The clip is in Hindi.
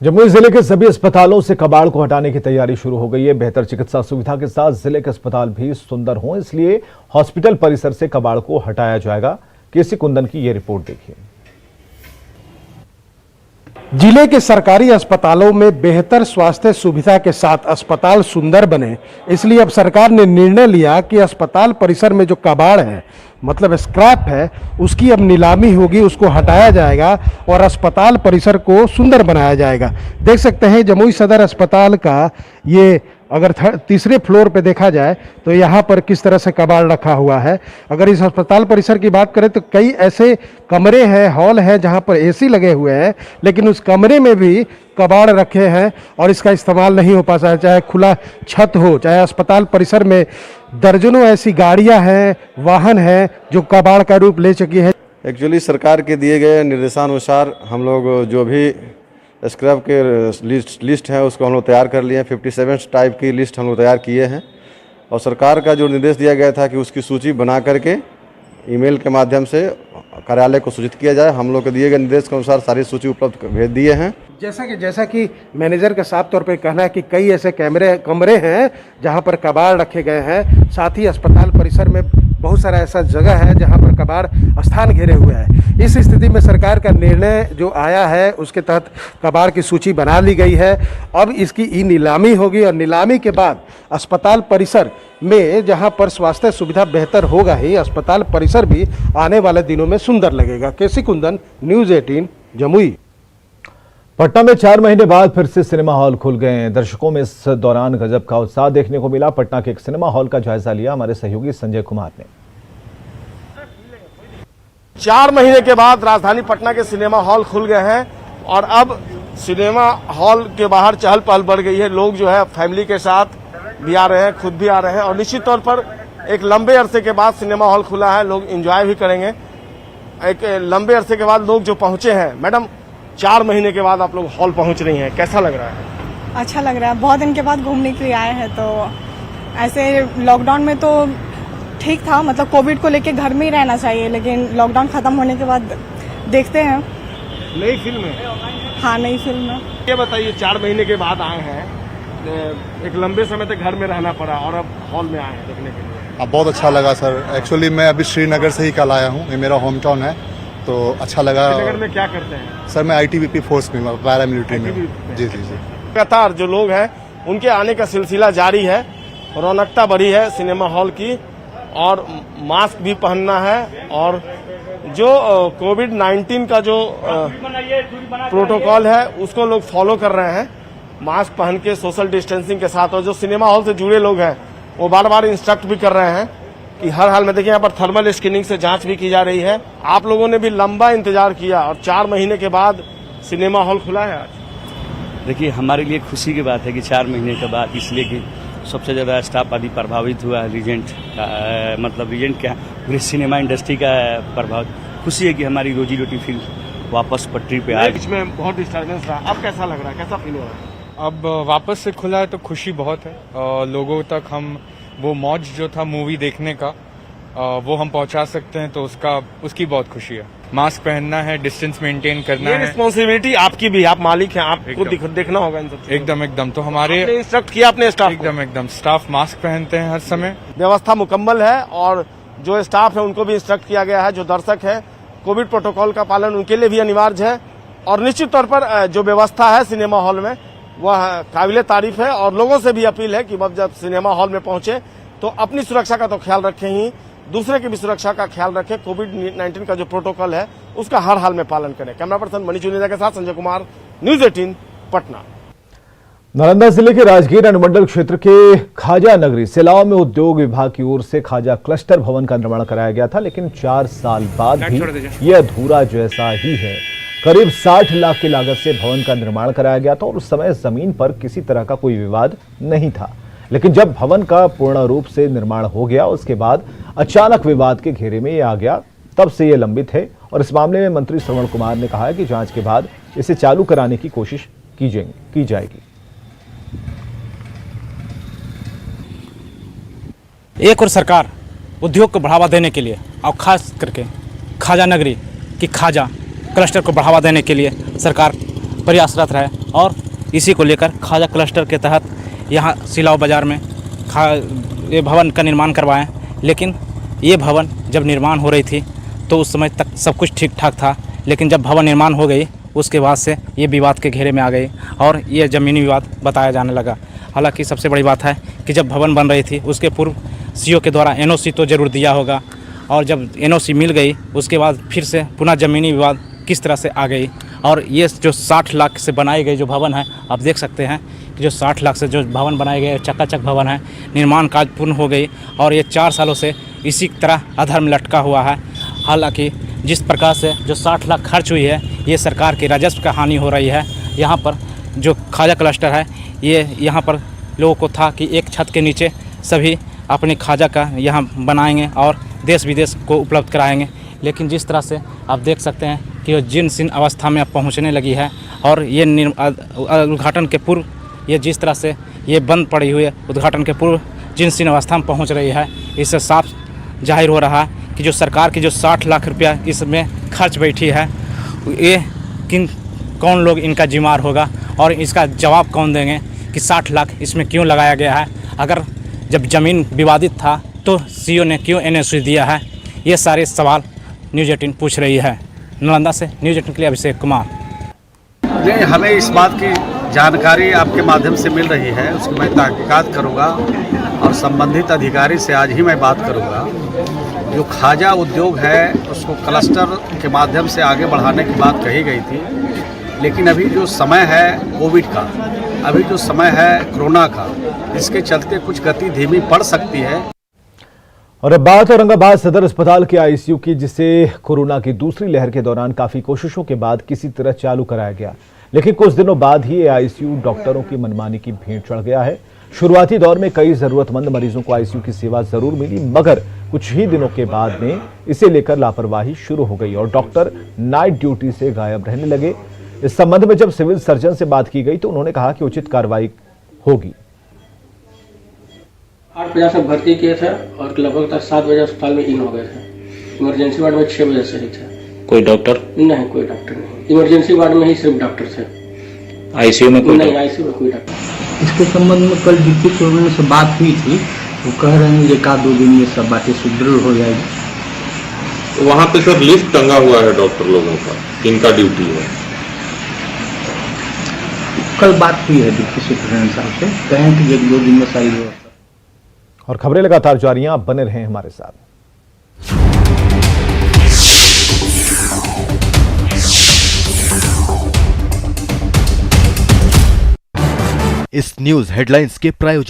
जमुई जिले के सभी अस्पतालों से कबाड़ को हटाने की तैयारी शुरू हो गई है। बेहतर चिकित्सा सुविधा के साथ जिले के अस्पताल भी सुंदर हों, इसलिए हॉस्पिटल परिसर से कबाड़ को हटाया जाएगा। केसी कुंदन की ये रिपोर्ट देखिए। जिले के सरकारी अस्पतालों में बेहतर स्वास्थ्य सुविधा के साथ अस्पताल सुंदर बने, इसलिए अब सरकार ने निर्णय लिया कि अस्पताल परिसर में जो कबाड़ है, मतलब स्क्रैप है, उसकी अब नीलामी होगी, उसको हटाया जाएगा और अस्पताल परिसर को सुंदर बनाया जाएगा। देख सकते हैं जमुई सदर अस्पताल का ये अगर तीसरे फ्लोर पे देखा जाए तो यहाँ पर किस तरह से कबाड़ रखा हुआ है। अगर इस अस्पताल परिसर की बात करें तो कई ऐसे कमरे हैं, हॉल हैं जहाँ पर एसी लगे हुए हैं, लेकिन उस कमरे में भी कबाड़ रखे हैं और इसका इस्तेमाल नहीं हो पाता है। चाहे खुला छत हो, चाहे अस्पताल परिसर में दर्जनों ऐसी गाड़ियाँ हैं, वाहन हैं जो कबाड़ का रूप ले चुकी है। एक्चुअली सरकार के दिए गए निर्देशानुसार हम लोग जो भी स्क्रैप के लिस्ट है उसको हम लोग तैयार कर लिए हैं। 57 टाइप की लिस्ट हम लोग तैयार किए हैं और सरकार का जो निर्देश दिया गया था कि उसकी सूची बना करके ईमेल के माध्यम से कार्यालय को सूचित किया जाए। हम लोग के दिए गए निर्देश के अनुसार सारी सूची उपलब्ध भेज दिए हैं। जैसा कि मैनेजर का साफ तौर पे कहना है कि कई ऐसे कमरे हैं जहां पर कबाड़ रखे गए हैं। साथ ही अस्पताल परिसर में बहुत सारा ऐसा जगह है जहां पर कबाड़ स्थान घेरे हुए हैं। इस स्थिति में सरकार का निर्णय जो आया है उसके तहत कबाड़ की सूची बना ली गई है। अब इसकी ई नीलामी होगी और नीलामी के बाद अस्पताल परिसर में जहां पर स्वास्थ्य सुविधा बेहतर होगा ही, अस्पताल परिसर भी आने वाले दिनों में सुंदर लगेगा। केसी कुंदन, न्यूज़ 18, जमुई। पटना में 4 महीने बाद फिर से सिनेमा हॉल खुल गए हैं। दर्शकों में इस दौरान गजब का उत्साह देखने को मिला। पटना के एक सिनेमा हॉल का जायजा लिया हमारे सहयोगी संजय कुमार ने। 4 महीने के बाद राजधानी पटना के सिनेमा हॉल खुल गए हैं और अब सिनेमा हॉल के बाहर चहल पहल बढ़ गई है। लोग जो है फैमिली के साथ भी आ रहे हैं, खुद भी आ रहे हैं और निश्चित तौर पर एक लंबे अरसे के बाद सिनेमा हॉल खुला है, लोग एंजॉय भी करेंगे। एक लंबे अरसे के बाद लोग जो पहुंचे हैं, मैडम 4 महीने के बाद आप लोग हॉल पहुंच रही हैं, कैसा लग रहा है? अच्छा लग रहा है, बहुत दिन के बाद घूमने के लिए आए हैं। तो ऐसे लॉकडाउन में तो ठीक था, मतलब कोविड को लेके घर में ही रहना चाहिए, लेकिन लॉकडाउन खत्म होने के बाद देखते हैं। नई फिल्म है? हाँ, नई फिल्म है। ये बताइए, 4 महीने के बाद आए हैं, एक लंबे समय तक घर में रहना पड़ा और अब हॉल में आए हैं देखने के लिए। अब बहुत अच्छा लगा सर। एक्चुअली मैं अभी श्रीनगर से ही कल आया हूँ, ये मेरा होम टाउन है, तो अच्छा लगा। श्रीनगर में क्या करते हैं सर? मैं ITBP फोर्स में, पैरामिलिट्री में। जी। लगातार जो लोग हैं उनके आने का सिलसिला जारी है, रौनकता बढ़ी है सिनेमा हॉल की और मास्क भी पहनना है और जो कोविड-19 का जो प्रोटोकॉल है उसको लोग फॉलो कर रहे हैं, मास्क पहन के सोशल डिस्टेंसिंग के साथ। और जो सिनेमा हॉल से जुड़े लोग हैं वो बार बार इंस्ट्रक्ट भी कर रहे हैं कि हर हाल में देखिए यहाँ पर थर्मल स्क्रीनिंग से जांच भी की जा रही है। आप लोगों ने भी लंबा इंतजार किया और 4 महीने के बाद सिनेमा हॉल खुला है आज। देखिए, हमारे लिए खुशी की बात है कि 4 महीने के बाद, इसलिए कि सबसे ज़्यादा स्टाफ आदि प्रभावित हुआ है, रीजेंट का मतलब रीजेंट क्या, पूरे सिनेमा इंडस्ट्री का प्रभाव। खुशी है कि हमारी रोजी रोटी फिर वापस पटरी पे आए। बीच में बहुत डिस्टर्बेंस रहा, अब कैसा लग रहा है, कैसा फील हो रहा है? अब वापस से खुला है तो खुशी बहुत है। लोगों तक हम वो मौज जो था मूवी देखने का वो हम पहुंचा सकते हैं, तो उसकी बहुत खुशी है। मास्क पहनना है, डिस्टेंस मेंटेन करना है। रिस्पॉन्सिबिलिटी आपकी भी, आप मालिक हैं, आपको देखना होगा इन सब। एकदम तो हमारे इंस्ट्रक्ट किया अपने स्टाफ? एकदम स्टाफ मास्क पहनते हैं हर समय। व्यवस्था मुकम्मल है और जो स्टाफ है उनको भी इंस्ट्रक्ट किया गया है। जो दर्शक है, कोविड प्रोटोकॉल का पालन उनके लिए भी अनिवार्य है और निश्चित तौर पर जो व्यवस्था है सिनेमा हॉल में वह काबिले तारीफ है। और लोगों से भी अपील है कि जब सिनेमा हॉल में पहुंचे तो अपनी सुरक्षा का तो ख्याल रखें ही, दूसरे की भी सुरक्षा का ख्याल रखें। कोविड-19 का जो प्रोटोकॉल है उसका हर हाल में पालन करें। कैमरा पर्सन मनीष जुनेजा के साथ संजय कुमार, न्यूज़ 18, पटना। नालंदा जिले के राजगीर अनुमंडल क्षेत्र के खाजा नगरी सिलाव में उद्योग विभाग की ओर से खाजा क्लस्टर भवन का निर्माण कराया गया था, लेकिन 4 साल बाद भी यह अधूरा जैसा ही है। करीब 60 लाख की लागत से भवन का निर्माण कराया गया था और उस समय जमीन पर किसी तरह का कोई विवाद नहीं था, लेकिन जब भवन का पूर्ण रूप से निर्माण हो गया उसके बाद अचानक विवाद के घेरे में ये आ गया। तब से ये लंबित है और इस मामले में मंत्री श्रवण कुमार ने कहा है कि जांच के बाद इसे चालू कराने की कोशिश की जाएगी। एक और सरकार उद्योग को बढ़ावा देने के लिए और खास करके खाजा नगरी की खाजा क्लस्टर को बढ़ावा देने के लिए सरकार प्रयासरत रहे। और इसी को लेकर खाजा क्लस्टर के तहत यहाँ सिलाव बाज़ार में ये भवन का निर्माण करवाएं। लेकिन ये भवन जब निर्माण हो रही थी तो उस समय तक सब कुछ ठीक ठाक था, लेकिन जब भवन निर्माण हो गई उसके बाद से ये विवाद के घेरे में आ गई और ये ज़मीनी विवाद बताया जाने लगा। हालांकि सबसे बड़ी बात है कि जब भवन बन रही थी उसके पूर्व सीओ के द्वारा एनओसी तो ज़रूर दिया होगा, और जब एनओसी मिल गई उसके बाद फिर से पुनः ज़मीनी विवाद किस तरह से आ गई। और ये जो 60 लाख से बनाई गई जो भवन है, आप देख सकते हैं कि जो 60 लाख से जो भवन बनाए गए चकाचक भवन है, निर्माण कार्य पूर्ण हो गई और ये 4 सालों से इसी तरह अधर में लटका हुआ है। हालांकि जिस प्रकार से जो 60 लाख खर्च हुई है, ये सरकार के राजस्व का हानि हो रही है। यहाँ पर जो खाजा क्लस्टर है, ये यहाँ पर लोगों को था कि एक छत के नीचे सभी अपने खाजा का यहाँ बनाएंगे और देश विदेश को उपलब्ध कराएंगे, लेकिन जिस तरह से आप देख सकते हैं कि वो जीर्ण शीर्ण अवस्था में अब पहुँचने लगी है। और ये उद्घाटन के पूर्व ये जिस तरह से ये बंद पड़ी हुई है, उद्घाटन के पूर्व जीर्ण शीर्ण अवस्था में पहुँच रही है, इससे साफ जाहिर हो रहा है कि जो सरकार की जो 60 लाख रुपया इसमें खर्च बैठी है, ये कौन लोग इनका जिम्मेदार होगा और इसका जवाब कौन देंगे कि 60 लाख इसमें क्यों लगाया गया है। अगर जब ज़मीन विवादित था तो सीओ ने क्यों एनओसी दिया है, ये सारे सवाल न्यूज़ 18 पूछ रही है। नालंदा से न्यूज़ 18 के लिए अभिषेक कुमार। नहीं, हमें इस बात की जानकारी आपके माध्यम से मिल रही है, उसकी मैं तहकीकात करूँगा और संबंधित अधिकारी से आज ही मैं बात करूँगा। जो खाजा उद्योग है उसको क्लस्टर के माध्यम से आगे बढ़ाने की बात कही गई थी, लेकिन अभी जो समय है कोविड का, अभी जो समय है कोरोना का, इसके चलते कुछ गति धीमी पड़ सकती है। और अब बात औरंगाबाद सदर अस्पताल के आईसीयू की, जिसे कोरोना की दूसरी लहर के दौरान काफी कोशिशों के बाद किसी तरह चालू कराया गया, लेकिन कुछ दिनों बाद ही ये आईसीयू डॉक्टरों की मनमानी की भेंट चढ़ गया है। शुरुआती दौर में कई जरूरतमंद मरीजों को आईसीयू की सेवा जरूर मिली, मगर कुछ ही दिनों के बाद में इसे लेकर लापरवाही शुरू हो गई और डॉक्टर नाइट ड्यूटी से गायब रहने लगे। इस संबंध में जब सिविल सर्जन से बात की गई तो उन्होंने कहा कि उचित कार्रवाई होगी। 8:50 में भर्ती किए थे और लगभग 7 बजे अस्पताल में इन हो गए थे। इमरजेंसी वार्ड में 6 बजे से ही थे। कोई डॉक्टर नहीं, कोई डॉक्टर नहीं। इमरजेंसी वार्ड में ही सिर्फ डॉक्टर थे। आईसीयू में कोई नहीं, आईसीयू में कोई डॉक्टर। इसके संबंध में कल डिप्टी सुपरिटेंडेंट से बात हुई थी, वो कह रहे हैं 1-2 दिन में सब बातें सुदृढ़ हो जाएगी। वहाँ पे सर लिस्ट टंगा हुआ है डॉक्टर लोगों का, किनका ड्यूटी है। कल बात हुई है डिप्टी सुपरिटेंडेंट साहब से, कहें कि 1-2 दिन में सारी व्यवस्था। और खबरें लगातार जारी हैं, आप बने रहें हमारे साथ। इस न्यूज हेडलाइंस के प्रायोजक